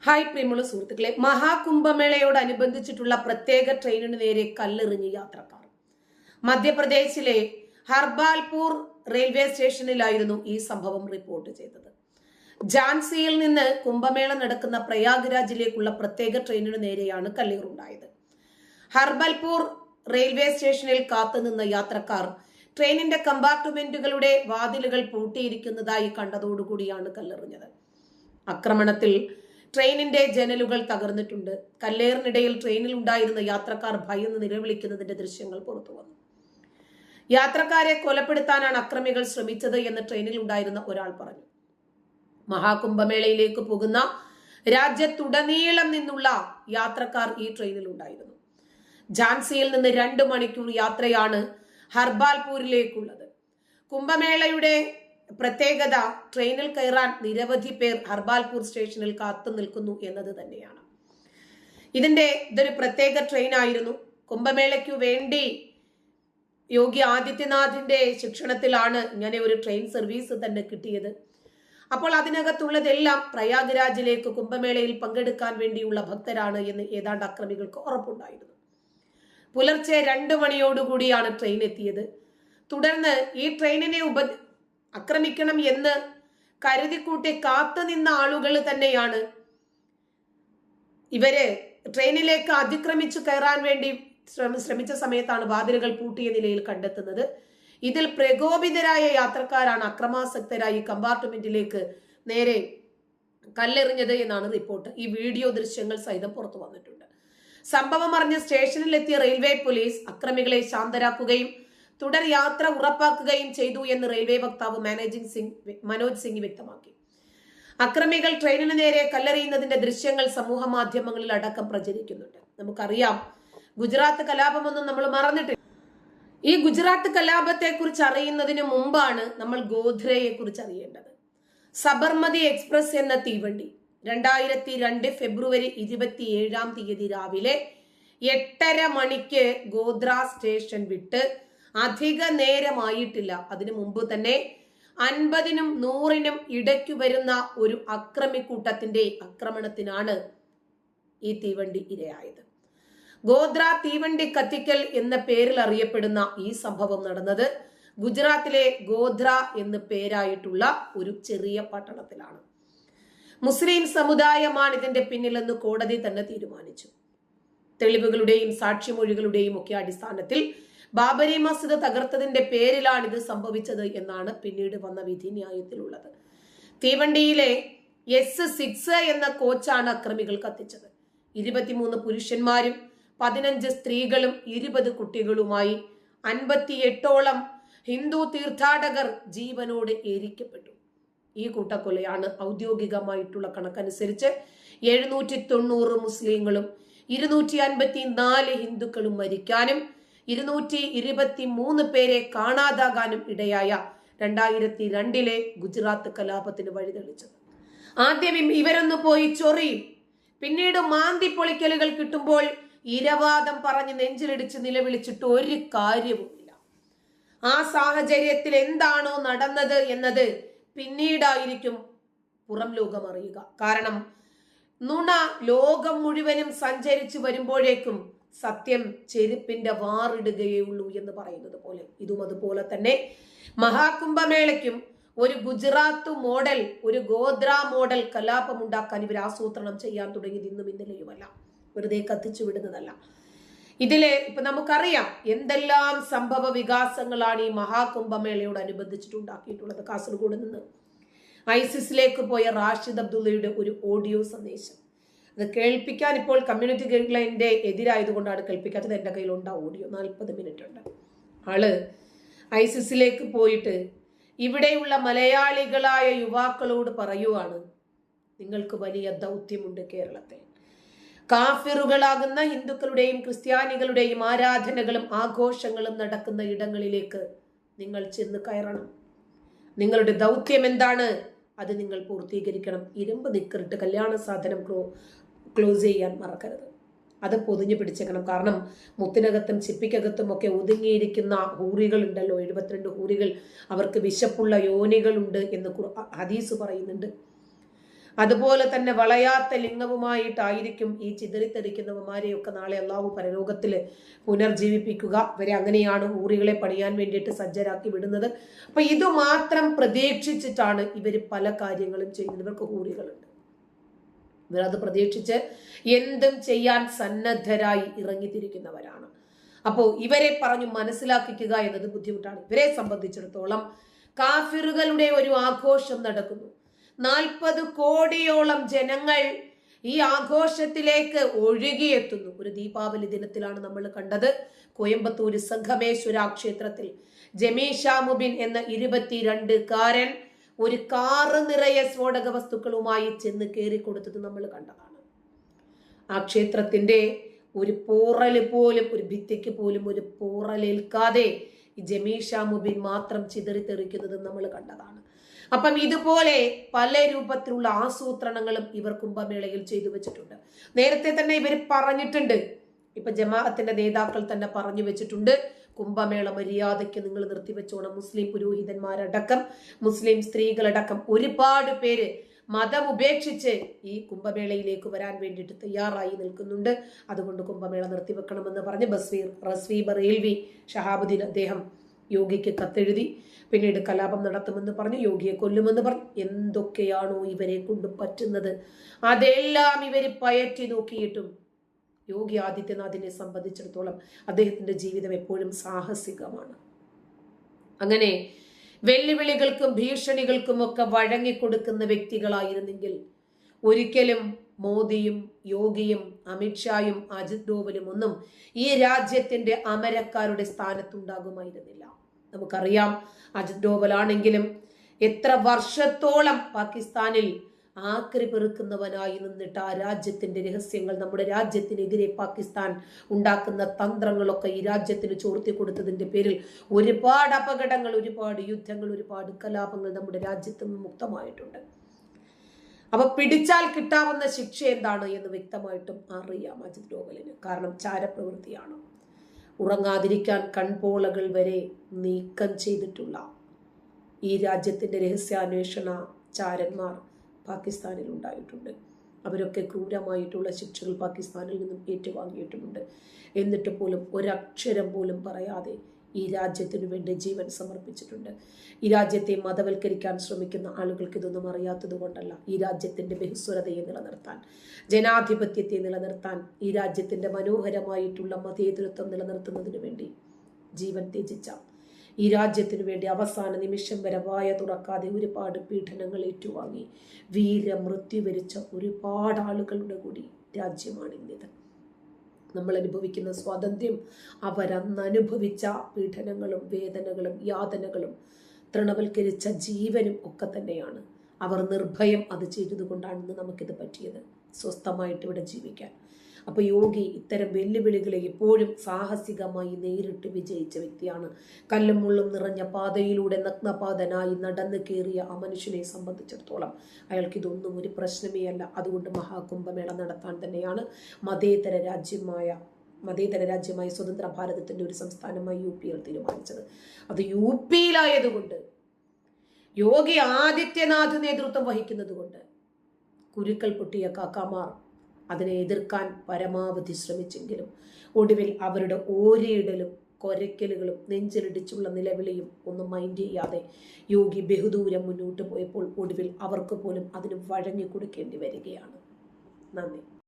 Hi പ്രിയമുള്ള സുഹൃത്തുക്കളെ, മഹാകുംഭമേളയോടനുബന്ധിച്ചിട്ടുള്ള പ്രത്യേക ട്രെയിനിന് നേരെ കല്ലെറിഞ്ഞ് യാത്രക്കാർ. മധ്യപ്രദേശിലെ ഹർബാൽപൂർ റെയിൽവേ സ്റ്റേഷനിലായിരുന്നു ഈ സംഭവം റിപ്പോർട്ട് ചെയ്തത്. ഝാൻസിയിൽ നിന്ന് കുംഭമേള നടക്കുന്ന പ്രയാഗ്രാജിലേക്കുള്ള പ്രത്യേക ട്രെയിനിന് നേരെയാണ് കല്ലേറുണ്ടായത്. ഹർബൽപൂർ റെയിൽവേ സ്റ്റേഷനിൽ കാത്തുനിന്ന യാത്രക്കാർ ട്രെയിനിന്റെ കമ്പാർട്ട്മെന്റുകളുടെ വാതിലുകൾ പൂട്ടിയിരിക്കുന്നതായി കണ്ടതോടുകൂടിയാണ് കല്ലെറിഞ്ഞത്. ആക്രമണത്തിൽ ട്രെയിനിന്റെ ജനലുകൾ തകർന്നിട്ടുണ്ട്. കല്ലേറിനിടയിൽ ട്രെയിനിൽ ഉണ്ടായിരുന്ന യാത്രക്കാർ ഭയന്ന് നിലവിളിക്കുന്നതിന്റെ ദൃശ്യങ്ങൾ പുറത്തു വന്നു. യാത്രക്കാരെ കൊലപ്പെടുത്താനാണ് അക്രമികൾ ശ്രമിച്ചത് എന്ന് ട്രെയിനിൽ ഉണ്ടായിരുന്ന ഒരാൾ പറഞ്ഞു. മഹാകുംഭമേളയിലേക്ക് പോകുന്ന രാജ്യത്തുടനീളം നിന്നുള്ള യാത്രക്കാർ ഈ ട്രെയിനിൽ ഉണ്ടായിരുന്നു. ഝാൻസിയിൽ നിന്ന് 2 മണിക്കൂർ യാത്രയാണ് ഹർബാൽപൂരിലേക്കുള്ളത്. കുംഭമേളയുടെ പ്രത്യേകത ട്രെയിനിൽ കയറാൻ നിരവധി പേർ ഹർബാൽപൂർ സ്റ്റേഷനിൽ കാത്തു നിൽക്കുന്നു എന്നത് തന്നെയാണ്. ഇതൊരു പ്രത്യേക ട്രെയിൻ ആയിരുന്നു. കുംഭമേളയ്ക്കു വേണ്ടി യോഗി ആദിത്യനാഥിന്റെ ശിക്ഷണത്തിലാണ് ഇങ്ങനെ ഒരു ട്രെയിൻ സർവീസ് തന്നെ കിട്ടിയത്. അപ്പോൾ അതിനകത്തുള്ളതെല്ലാം പ്രയാഗ്രാജിലേക്ക് കുംഭമേളയിൽ പങ്കെടുക്കാൻ വേണ്ടിയുള്ള ഭക്തരാണ് എന്ന് ഏതാണ്ട് അക്രമികൾക്ക് ഉറപ്പുണ്ടായിരുന്നു. പുലർച്ചെ 2 മണിയോടുകൂടിയാണ് ട്രെയിൻ എത്തിയത്. തുടർന്ന് ഈ ട്രെയിനിനെ ആക്രമിക്കണം എന്ന് കരുതിക്കൂട്ടി കാത്തുനിന്ന ആളുകൾ തന്നെയാണ് ഇവര് ട്രെയിനിലേക്ക് അതിക്രമിച്ചു കയറാൻ വേണ്ടി ശ്രമിച്ച സമയത്താണ് വാതിലുകൾ പൂട്ടിയ നിലയിൽ കണ്ടെത്തുന്നത്. ഇതിൽ പ്രകോപിതരായ യാത്രക്കാരാണ് അക്രമാസക്തരായി കമ്പാർട്ട്മെന്റിലേക്ക് നേരെ കല്ലെറിഞ്ഞത് എന്നാണ് റിപ്പോർട്ട്. ഈ വീഡിയോ ദൃശ്യങ്ങൾ സഹിതം പുറത്തു വന്നിട്ടുണ്ട്. സംഭവം അറിഞ്ഞ് സ്റ്റേഷനിലെത്തിയ റെയിൽവേ പോലീസ് അക്രമികളെ ശാന്തരാക്കുകയും തുടർ യാത്ര ഉറപ്പാക്കുകയും ചെയ്തു എന്ന് റെയിൽവേ വക്താവ് മനോജ് സിംഗ് വ്യക്തമാക്കി. അക്രമികൾ ട്രെയിനിന് നേരെ കല്ലെറിയുന്നതിന്റെ ദൃശ്യങ്ങൾ സമൂഹ മാധ്യമങ്ങളിൽ അടക്കം പ്രചരിക്കുന്നുണ്ട്. നമുക്കറിയാം, ഗുജറാത്ത് കലാപമൊന്നും നമ്മൾ മറന്നിട്ടില്ല. ഈ ഗുജറാത്ത് കലാപത്തെ കുറിച്ച് അറിയുന്നതിന് മുമ്പാണ് നമ്മൾ ഗോധ്രയെ കുറിച്ച് അറിയേണ്ടത്. സബർമതി എക്സ്പ്രസ് എന്ന തീവണ്ടി 2002 ഫെബ്രുവരി 27-ാം തീയതി രാവിലെ 8:30 മണിക്ക് ഗോധ്ര സ്റ്റേഷൻ വിട്ട് അധിക നേരമായിട്ടില്ല. അതിനു മുമ്പ് തന്നെ 50-നും 100-നും ഇടയ്ക്കു വരുന്ന ഒരു അക്രമിക്കൂട്ടത്തിന്റെ ആക്രമണത്തിനാണ് ഈ തീവണ്ടി ഇരയായത്. ഗോധ്ര തീവണ്ടി കത്തിക്കൽ എന്ന പേരിൽ അറിയപ്പെടുന്ന ഈ സംഭവം നടന്നത് ഗുജറാത്തിലെ ഗോധ്ര എന്ന് പേരായിട്ടുള്ള ഒരു ചെറിയ പട്ടണത്തിലാണ്. മുസ്ലിം സമുദായമാണ് ഇതിന്റെ പിന്നിലെന്ന് കോടതി തന്നെ തീരുമാനിച്ചു. തെളിവുകളുടെയും സാക്ഷിമൊഴികളുടെയും ഒക്കെ അടിസ്ഥാനത്തിൽ ബാബരി മസ്ജിദ് തകർത്തതിന്റെ പേരിലാണ് ഇത് സംഭവിച്ചത് എന്നാണ് പിന്നീട് വന്ന വിധിന്യായത്തിലുള്ളത്. തീവണ്ടിയിലെ S6 എന്ന കോച്ചാണ് അക്രമികൾ കത്തിച്ചത്. 23 പുരുഷന്മാരും 15 സ്ത്രീകളും 20 കുട്ടികളുമായി 58ഓളം ഹിന്ദു തീർത്ഥാടകർ ജീവനോട് എരിക്കപ്പെട്ടു. ഈ കൂട്ടക്കൊലയാണ് ഔദ്യോഗികമായിട്ടുള്ള കണക്കനുസരിച്ച് 790 മുസ്ലിങ്ങളും 254 ഹിന്ദുക്കളും മരിക്കാനും 223 പേരെ കാണാതാകാനും ഇടയായ 2002-ലെ ഗുജറാത്ത് കലാപത്തിന് വഴിതെളിച്ചത്. ആദ്യം ഇവരൊന്ന് പോയി ചൊറിയും, പിന്നീട് മാന്തി പൊളിക്കലുകൾ കിട്ടുമ്പോൾ ഇരവാദം പറഞ്ഞ് നെഞ്ചിലിടിച്ച് നിലവിളിച്ചിട്ട് ഒരു കാര്യവുമില്ല. ആ സാഹചര്യത്തിൽ എന്താണോ നടന്നത് എന്നത് പിന്നീടായിരിക്കും പുറം ലോകം അറിയുക. കാരണം നുണ ലോകം മുഴുവനും സഞ്ചരിച്ചു വരുമ്പോഴേക്കും സത്യം ചെരുപ്പിന്റെ വാറിടുകയേ ഉള്ളൂ എന്ന് പറയുന്നത് പോലെ ഇതും അതുപോലെ തന്നെ മഹാകുംഭമേളയ്ക്കും ഒരു ഗുജറാത്ത് മോഡൽ, ഒരു ഗോധ്ര മോഡൽ കലാപമുണ്ടാക്കാൻ ഇവർ ആസൂത്രണം ചെയ്യാൻ തുടങ്ങിയത് ഇന്നും ഇന്നലെയുമല്ല, വെറുതെ കത്തിച്ചു വിടുന്നതല്ല. ഇപ്പൊ നമുക്കറിയാം എന്തെല്ലാം സംഭവ വികാസങ്ങളാണ് ഈ മഹാകുംഭമേളയോടനുബന്ധിച്ചിട്ടുണ്ടാക്കിയിട്ടുള്ളത്. കാസർഗോഡ് നിന്ന് ഐസിസിലേക്ക് പോയ റാഷിദ് അബ്ദുള്ളയുടെ ഒരു ഓഡിയോ സന്ദേശം, അത് കേൾപ്പിക്കാൻ ഇപ്പോൾ കമ്മ്യൂണിറ്റി ഗൈഡ് ലൈനിന്റെ എതിരായതുകൊണ്ടാണ് കേൾപ്പിക്കാത്തത്. എൻ്റെ കയ്യിലുണ്ട് ഓഡിയോ, 40 മിനിറ്റ് ഉണ്ട്. ആള് ഐസിസിലേക്ക് പോയിട്ട് ഇവിടെയുള്ള മലയാളികളായ യുവാക്കളോട് പറയുവാണ്, നിങ്ങൾക്ക് വലിയ ദൗത്യമുണ്ട് കേരളത്തിൽ. കാഫിറുകളാകുന്ന ഹിന്ദുക്കളുടെയും ക്രിസ്ത്യാനികളുടെയും ആരാധനകളും ആഘോഷങ്ങളും നടക്കുന്ന ഇടങ്ങളിലേക്ക് നിങ്ങൾ ചെന്ന് കയറണം. നിങ്ങളുടെ ദൗത്യം എന്താണ്? അത് നിങ്ങൾ പൂർത്തീകരിക്കണം. ഇരുമ്പ് നിക്കറിട്ട് കല്യാണ സാധനം ക്ലോസ് ചെയ്യാൻ മറക്കരുത്. അത് പൊതിഞ്ഞു പിടിച്ചേക്കണം. കാരണം മുത്തിനകത്തും ചിപ്പിക്കകത്തും ഒക്കെ ഒതുങ്ങിയിരിക്കുന്ന ഹൂറികൾ ഉണ്ടല്ലോ, 72 ഹൂറികൾ, അവർക്ക് വിശപ്പുള്ള യോനികളുണ്ട് എന്ന് ഹദീസ് പറയുന്നുണ്ട്. അതുപോലെ തന്നെ വളയാത്ത ലിംഗവുമായിട്ടായിരിക്കും ഈ ചിതറിത്തെറിക്കുന്നവന്മാരെയൊക്കെ നാളെ അള്ളാഹു പരലോകത്തില് പുനർജീവിപ്പിക്കുക. ഇവരെ അങ്ങനെയാണ് ഊറികളെ പണിയാൻ വേണ്ടിയിട്ട് സജ്ജരാക്കി വിടുന്നത്. അപ്പൊ ഇത് മാത്രം പ്രതീക്ഷിച്ചിട്ടാണ് ഇവര് പല കാര്യങ്ങളും ചെയ്യുന്നത്. ഇവർക്ക് ഊറികളുണ്ട്, ഇവരത് പ്രതീക്ഷിച്ച് എന്തും ചെയ്യാൻ സന്നദ്ധരായി ഇറങ്ങിത്തിരിക്കുന്നവരാണ്. അപ്പോൾ ഇവരെ പറഞ്ഞു മനസ്സിലാക്കിക്കുക എന്നത് ബുദ്ധിമുട്ടാണ്. ഇവരെ സംബന്ധിച്ചിടത്തോളം കാഫിറുകളുടെ ഒരു ആഘോഷം നടക്കുന്നു. 40 കോടിയോളം ജനങ്ങൾ ഈ ആഘോഷത്തിലേക്ക് ഒഴുകിയെത്തുന്നു. ഒരു ദീപാവലി ദിനത്തിലാണ് നമ്മൾ കണ്ടത് കോയമ്പത്തൂര് സംഗമേശ്വര ക്ഷേത്രത്തിൽ ജമീഷ മുബിൻ എന്ന 22കാരൻ ഒരു കാറ് നിറയെ സ്ഫോടക വസ്തുക്കളുമായി ചെന്ന് കയറിക്കൊടുത്തത് നമ്മൾ കണ്ടതാണ്. ആ ക്ഷേത്രത്തിന്റെ ഒരു പോറല് പോലും, ഒരു ഭിത്തിക്ക് പോലും ഒരു പോറലേൽക്കാതെ ഈ ജമീഷ മുബിൻ മാത്രം ചിതറിത്തെറിക്കുന്നത് നമ്മൾ കണ്ടതാണ്. അപ്പം ഇതുപോലെ പല രൂപത്തിലുള്ള ആസൂത്രണങ്ങളും ഇവർ കുംഭമേളയിൽ ചെയ്തു വെച്ചിട്ടുണ്ട്. നേരത്തെ തന്നെ ഇവർ പറഞ്ഞിട്ടുണ്ട്, ഇപ്പൊ ജമാഅത്തിന്റെ നേതാക്കൾ തന്നെ പറഞ്ഞു വെച്ചിട്ടുണ്ട്, കുംഭമേള മര്യാദയ്ക്ക് നിങ്ങൾ നിർത്തിവെച്ചോണം. മുസ്ലിം പുരോഹിതന്മാരടക്കം മുസ്ലിം സ്ത്രീകളടക്കം ഒരുപാട് പേര് മതം ഉപേക്ഷിച്ച് ഈ കുംഭമേളയിലേക്ക് വരാൻ വേണ്ടിയിട്ട് തയ്യാറായി നിൽക്കുന്നുണ്ട്. അതുകൊണ്ട് കുംഭമേള നിർത്തിവെക്കണമെന്ന് പറഞ്ഞ് റസ്വി ബറേൽവി ഷഹാബുദ്ദീൻ അദ്ദേഹം യോഗിക്ക് കത്തെഴുതി. പിന്നീട് കലാപം നടത്തുമെന്ന് പറഞ്ഞു, യോഗിയെ കൊല്ലുമെന്ന് പറഞ്ഞു. എന്തൊക്കെയാണോ ഇവരെ കൊണ്ട് പറ്റുന്നത് അതെല്ലാം ഇവര് പയറ്റി നോക്കിയിട്ടും യോഗി ആദിത്യനാഥിനെ സംബന്ധിച്ചിടത്തോളം അദ്ദേഹത്തിന്റെ ജീവിതം എപ്പോഴും സാഹസികമാണ്. അങ്ങനെ വെല്ലുവിളികൾക്കും ഭീഷണികൾക്കും ഒക്കെ വഴങ്ങിക്കൊടുക്കുന്ന വ്യക്തികളായിരുന്നെങ്കിൽ ഒരിക്കലും മോദിയും യോഗിയും അമിത്ഷായും അജിത് ഡോവലും ഒന്നും ഈ രാജ്യത്തിന്റെ അമരക്കാരുടെ സ്ഥാനത്തുണ്ടാകുമായിരുന്നില്ല. നമുക്കറിയാം, അജിത് ഡോവലാണെങ്കിലും എത്ര വർഷത്തോളം പാകിസ്ഥാനിൽ ആക്രി പെറുക്കുന്നവനായി നിന്നിട്ട് ആ രാജ്യത്തിന്റെ രഹസ്യങ്ങൾ, നമ്മുടെ രാജ്യത്തിനെതിരെ പാകിസ്ഥാൻ ഉണ്ടാക്കുന്ന തന്ത്രങ്ങളൊക്കെ ഈ രാജ്യത്തിന് ചോർത്തി കൊടുത്തതിന്റെ പേരിൽ ഒരുപാട് അപകടങ്ങൾ, ഒരുപാട് യുദ്ധങ്ങൾ, ഒരുപാട് കലാപങ്ങൾ നമ്മുടെ രാജ്യത്ത് നിന്ന് മുക്തമായിട്ടുണ്ട്. അപ്പൊ പിടിച്ചാൽ കിട്ടാവുന്ന ശിക്ഷ എന്താണ് എന്ന് വ്യക്തമായിട്ടും അറിയാം അജിത് ഡോവലിന്. കാരണം ചാരപ്രവൃത്തിയാണ്. ഉറങ്ങാതിരിക്കാൻ കൺപോളകൾ വരെ നീക്കം ചെയ്തിട്ടുള്ള ഈ രാജ്യത്തിന്റെ രഹസ്യാന്വേഷണ ചാരന്മാർ പാകിസ്ഥാനിൽ ഉണ്ടായിട്ടുണ്ട്. അവരൊക്കെ ക്രൂരമായിട്ടുള്ള ശിക്ഷകൾ പാകിസ്ഥാനിൽ നിന്നും ഏറ്റുവാങ്ങിയിട്ടുമുണ്ട്. എന്നിട്ട് പോലും ഒരക്ഷരം പോലും പറയാതെ ഈ രാജ്യത്തിനു വേണ്ടി ജീവൻ സമർപ്പിച്ചിട്ടുണ്ട്. ഈ രാജ്യത്തെ മതവൽക്കരിക്കാൻ ശ്രമിക്കുന്ന ആളുകൾക്ക് ഇതൊന്നും അറിയാത്തത് കൊണ്ടല്ല. ഈ രാജ്യത്തിന്റെ ബഹുസ്വരതയെ നിലനിർത്താൻ, ജനാധിപത്യത്തെ നിലനിർത്താൻ, ഈ രാജ്യത്തിന്റെ മനോഹരമായിട്ടുള്ള മതേതരത്വം നിലനിർത്തുന്നതിന് വേണ്ടി ജീവൻ ത്യജിച്ച, ഈ രാജ്യത്തിനു വേണ്ടി അവസാന നിമിഷം വരെ വായ തുറക്കാതെ ഒരുപാട് പീഡനങ്ങൾ ഏറ്റുവാങ്ങി വീരമൃത്യു വരിച്ച ഒരുപാട് ആളുകളുടെ കൂടി രാജ്യമാണ് ഇന്നിത്. നമ്മൾ അനുഭവിക്കുന്ന സ്വാതന്ത്ര്യം അവരന്ന് അനുഭവിച്ച പീഡനങ്ങളും വേദനകളും യാതനകളും തൃണവൽക്കരിച്ച ജീവനും ഒക്കെ തന്നെയാണ്. അവർ നിർഭയം അത് ചെയ്തതുകൊണ്ടാണ് നമുക്കിത് പറ്റിയത്, സ്വസ്ഥമായിട്ട് ഇവിടെ ജീവിക്കാൻ. അപ്പൊ യോഗി ഇത്തരം വെല്ലുവിളികളെ എപ്പോഴും സാഹസികമായി നേരിട്ട് വിജയിച്ച വ്യക്തിയാണ്. കല്ലും മുള്ളും നിറഞ്ഞ പാതയിലൂടെ നഗ്നപാതനായി നടന്നു കയറിയ ആ മനുഷ്യനെ സംബന്ധിച്ചിടത്തോളം അയാൾക്ക് ഇതൊന്നും ഒരു പ്രശ്നമേ അല്ല. അതുകൊണ്ട് മഹാകുംഭമേള നടത്താൻ തന്നെയാണ് മതേതര രാജ്യമായ സ്വതന്ത്ര ഭാരതത്തിന്റെ ഒരു സംസ്ഥാനമായി UP തീരുമാനിച്ചത്. അത് UP യിലായതുകൊണ്ട്, യോഗി ആദിത്യനാഥ് നേതൃത്വം വഹിക്കുന്നത് കൊണ്ട് കുരുക്കൾ പൊട്ടിയ കാക്കാമാർ അതിനെ എതിർക്കാൻ പരമാവധി ശ്രമിച്ചെങ്കിലും ഒടുവിൽ അവരുടെ ഓരിയിടലും കൊരയ്ക്കലുകളും നെഞ്ചിലിടിച്ചുള്ള നിലവിളിയും ഒന്നും മൈൻഡ് ചെയ്യാതെ യോഗി ബഹുദൂരം മുന്നോട്ട് പോയപ്പോൾ ഒടുവിൽ അവർക്ക് പോലും അതിന് വഴങ്ങി കൊടുക്കേണ്ടി വരികയാണ്. നന്ദി.